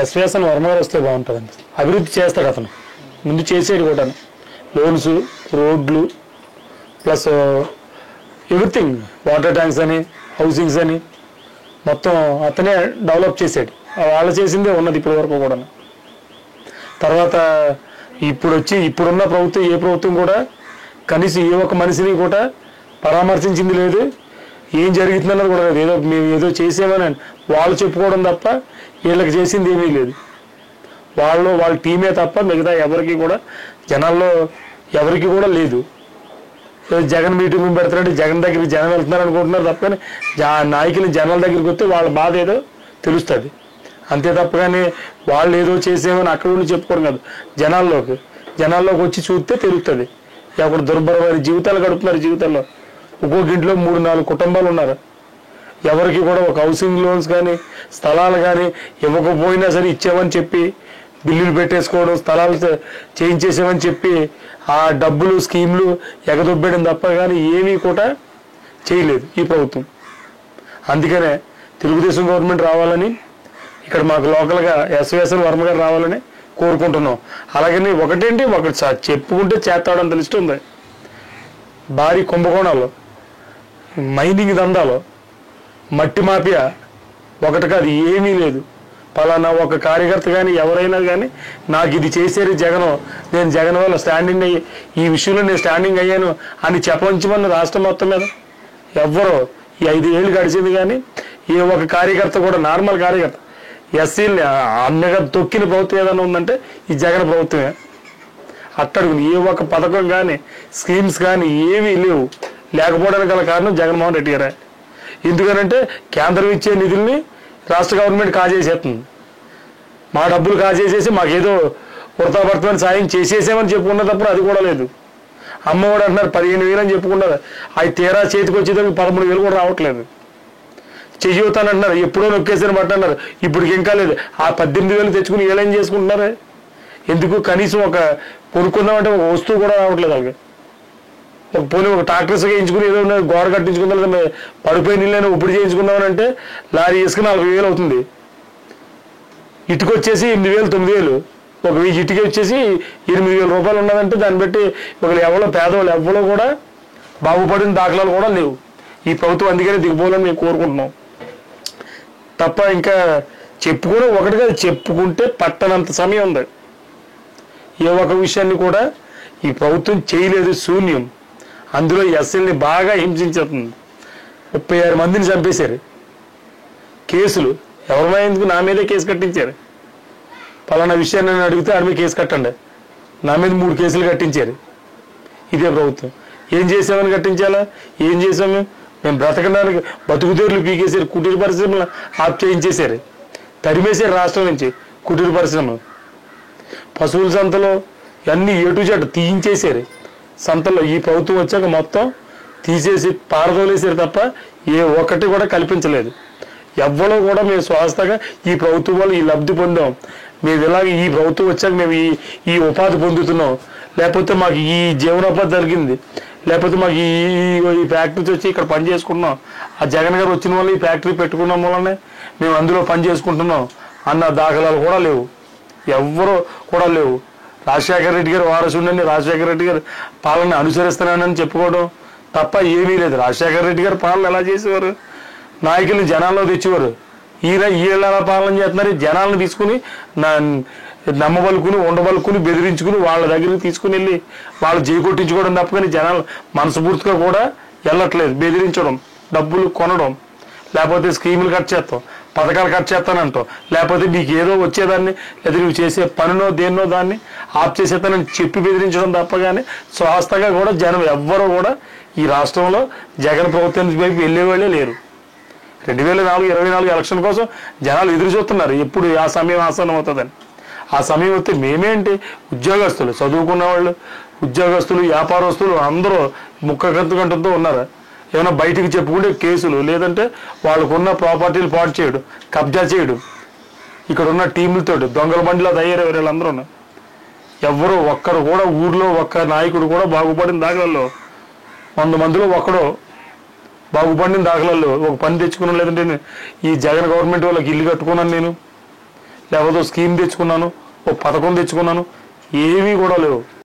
ఎస్వేఎస్ఎన్ వర్మ గారు వస్తే బాగుంటుందండి. అభివృద్ధి చేస్తాడు అతను, ముందు చేసేది కూడా లోన్స్, రోడ్లు ప్లస్ ఎవ్రీథింగ్, వాటర్ ట్యాంక్స్ అని, హౌసింగ్స్ అని మొత్తం అతనే డెవలప్ చేశాడు. వాళ్ళు చేసిందే ఉన్నది ఇప్పటి వరకు కూడా. తర్వాత ఇప్పుడున్న ప్రభుత్వం ఏ ప్రభుత్వం కూడా కనీసం ఏ ఒక్క మనిషిని కూడా పరామర్శించింది లేదు, ఏం జరుగుతుందన్నది కూడా లేదు. మేము ఏదో చేసామని వాళ్ళు చెప్పుకోవడం తప్ప వీళ్ళకి చేసింది ఏమీ లేదు. వాళ్ళ టీమే తప్ప మిగతా ఎవరికి కూడా జనాల్లో ఎవరికి కూడా లేదు. జగన్ మీటింగ్ పెడతారంటే జగన్ దగ్గరికి జనం వెళ్తున్నారు అనుకుంటున్నారు తప్ప నాయకులు జనాల దగ్గరికి వస్తే వాళ్ళ బాధ ఏదో తెలుస్తుంది అంతే తప్ప. కానీ వాళ్ళు ఏదో చేసేమని అక్కడ ఉండి చెప్పుకోరు కదా, జనాల్లోకి వచ్చి చూస్తే తెలుస్తుంది. అక్కడ దుర్భరమైన జీవితాలు గడుపుతున్నారు. జీవితాల్లో ఒక్కొక్క ఇంట్లో 3-4 కుటుంబాలు ఉన్నారు. ఎవరికి కూడా ఒక హౌసింగ్ లోన్స్ కానీ స్థలాలు కానీ ఇవ్వకపోయినా సరే ఇచ్చామని చెప్పి బిల్లులు పెట్టేసుకోవడం, స్థలాలు చేయించేసామని చెప్పి ఆ డబ్బులు స్కీమ్లు ఎగదొబ్బేయడం తప్ప కానీ ఏమీ కూడా చేయలేదు ఈ ప్రభుత్వం. అందుకనే తెలుగుదేశం గవర్నమెంట్ రావాలని ఇక్కడ మాకు లోకల్గా ఎస్వేఎస్ఎన్ వర్మ గారు రావాలని కోరుకుంటున్నాం. అలాగని ఒకటి చెప్పుకుంటే చేస్తాడని తెలుస్తుంది. భారీ కుంభకోణాలు, మైనింగ్ దందాలు, మట్టి మాఫియా ఒకటి కాదు ఏమీ లేదు. పలానా ఒక కార్యకర్త కానీ ఎవరైనా కానీ నాకు ఇది చేసేది జగన్, నేను జగన్ వల్ల స్టాండింగ్ అయ్యి ఈ విషయంలో నేను స్టాండింగ్ అయ్యాను అని చెప్పవలసిన రాష్ట్రం మొత్తం మీద ఎవ్వరో ఈ 5 ఏళ్ళు గడిచింది. కానీ ఏ ఒక కార్యకర్త కూడా నార్మల్ కార్యకర్త ఎస్సీలని అన్నగా తొక్కిన ప్రభుత్వం ఏదైనా ఉందంటే ఈ జగన్ ప్రభుత్వమే. అట్టడుగు ఏ ఒక్క పథకం కానీ స్కీమ్స్ కానీ ఏమీ లేవు. లేకపోవడానికి గల కారణం జగన్మోహన్ రెడ్డి గారే. ఎందుకనంటే కేంద్రం ఇచ్చే నిధుల్ని రాష్ట్ర గవర్నమెంట్ కాజేసేస్తుంది. మా డబ్బులు కాజేసేసి మాకేదో వృతాభర్తమైన సాయం చేసేసామని చెప్పుకున్నప్పుడు అది కూడా లేదు. అమ్మఒడు అంటున్నారు 15,000 అని చెప్పుకున్నారు, అవి తీరా చేతికి వచ్చేదానికి 13,000 కూడా రావట్లేదు. చెయ్యవుతానంటున్నారు, ఎప్పుడో నొక్కేసాను బట్టి అన్నారు, ఇప్పటికి ఇంకా లేదు. ఆ 18,000 తెచ్చుకుని ఏం చేసుకుంటున్నారే ఎందుకు? కనీసం ఒక కొనుక్కుందామంటే ఒక వస్తువు కూడా రావట్లేదు. వాళ్ళకి పోనీ ఒక ట్రాక్టర్స్ వేయించుకుని ఏదో గోడ కట్టించుకుందా, లేదా పడిపోయిన నీళ్ళైనా ఇప్పుడు చేయించుకుందామని అంటే లారీ ఇసుక 40,000 అవుతుంది. ఇటుక వచ్చేసి 8,000, 9,000. ఒక ఇటుక వచ్చేసి 8,000 రూపాయలు ఉన్నదంటే దాన్ని బట్టి ఒకరు ఎవరో పేదవాళ్ళు ఎవరో కూడా బాగుపడిన దాఖలాలు కూడా లేవు ఈ ప్రభుత్వం. అందుకనే దిగిపోవాలని మేము కోరుకుంటున్నాం తప్ప ఇంకా చెప్పుకుని ఒకటిగా చెప్పుకుంటే పట్టనంత సమయం ఉంది. ఏ ఒక్క విషయాన్ని కూడా ఈ ప్రభుత్వం చేయలేదు, శూన్యం. అందులో ఎస్ఎల్ని బాగా హింసించేస్తుంది. 36 మందిని చంపేశారు. కేసులు ఎవరిమైందుకు నా మీదే కేసు కట్టించారు. పలానా విషయాన్ని నేను అడిగితే ఆడి మీద కేసు కట్టండి, నా మీద 3 కేసులు కట్టించారు. ఇదే ప్రభుత్వం. ఏం చేసామని కట్టించాలా? ఏం చేసాము? మేము బ్రతకడానికి బతుకుదేరులు పీకేశారు, కుటీర పరిశ్రమలు ఆప్ చేయించేశారు, తరిమేశారు రాష్ట్రం నుంచి కుటీర పరిశ్రమలు. పశువుల సంతలో అన్నీ ఏటు తీయించేశారు. సంతల్లో ఈ ప్రభుత్వం వచ్చాక మొత్తం తీసేసి పారదోలేసారు తప్ప ఏ ఒక్కటి కూడా కల్పించలేదు. ఎవ్వరూ కూడా మేము స్వస్థగా ఈ ప్రభుత్వం వల్ల ఈ లబ్ధి పొందాం, మేము ఇలాగ ఈ ప్రభుత్వం వచ్చాక మేము ఈ ఉపాధి పొందుతున్నాం, లేకపోతే మాకు ఈ జీవనోపాధి జరిగింది, లేకపోతే మాకు ఈ ఫ్యాక్టరీస్ వచ్చి ఇక్కడ పని చేసుకుంటున్నాం, ఆ జగన్ గారు వచ్చిన వల్ల ఈ ఫ్యాక్టరీ పెట్టుకున్నాం వల్లనే మేము అందులో పని చేసుకుంటున్నాం అన్న దాఖలాలు కూడా లేవు. ఎవ్వరూ కూడా లేవు. రాజశేఖర రెడ్డి గారు వారసుండని, రాజశేఖర రెడ్డి గారు పాలన అనుసరిస్తున్నానని చెప్పుకోవడం తప్ప ఏమీ లేదు. రాజశేఖర రెడ్డి గారు పాలన ఎలా చేసేవారు? నాయకుల్ని జనాల్లో తెచ్చేవారు. వీళ్ళు ఎలా పాలన చేస్తున్నారు? జనాలను తీసుకుని నమ్మబలుకుని ఉండబలుకుని బెదిరించుకుని వాళ్ళ దగ్గరికి తీసుకుని వెళ్ళి వాళ్ళు కొట్టించుకోవడం తప్ప కానీ జనాలు మనస్ఫూర్తిగా కూడా వెళ్ళట్లేదు. బెదిరించడం, డబ్బులు కొనడం, లేకపోతే స్కీములు కట్ చేస్తాం, పథకాలు కట్ చేస్తానంటాం, లేకపోతే నీకు ఏదో వచ్చేదాన్ని లేదా నువ్వు చేసే పనినో దేన్నో దాన్ని ఆఫ్ చేసేస్తానని చెప్పి బెదిరించడం తప్ప కానీ స్వస్థగా కూడా జనం ఎవ్వరూ కూడా ఈ రాష్ట్రంలో జగన్ ప్రభుత్వం వైపు వెళ్ళేవాళ్ళే లేరు. 2024 ఎలక్షన్ కోసం జనాలు ఎదురు చూస్తున్నారు, ఎప్పుడు ఆ సమయం ఆసన్నం అవుతుందని. ఆ సమయం వస్తే మేమేంటి, ఉద్యోగస్తులు, చదువుకున్న వాళ్ళు, ఉద్యోగస్తులు, వ్యాపారస్తులు అందరూ ముక్కకంతుకంటంతో ఉన్నారు. ఏమైనా బయటికి చెప్పుకుంటే కేసులు, లేదంటే వాళ్ళకున్న ప్రాపర్టీలు పాటు చేయడం, కబ్జా చేయడం, ఇక్కడ ఉన్న టీములతో దొంగల బండిలో తయారయ్యారు వీళ్ళందరూ. ఎవరు ఒక్కరు కూడా ఊర్లో ఒక్క నాయకుడు కూడా బాగుపడిన దాఖలలో 100 మందిలో ఒక్కడో బాగుపడిన దాఖలలో ఒక పని తెచ్చుకున్నాను, లేదంటే ఈ జగన్ గవర్నమెంట్ వాళ్ళకి ఇల్లు కట్టుకున్నాను, నేను లేకపోతే స్కీమ్ తెచ్చుకున్నాను, ఓ పథకం తెచ్చుకున్నాను, ఏమీ కూడా లేవు.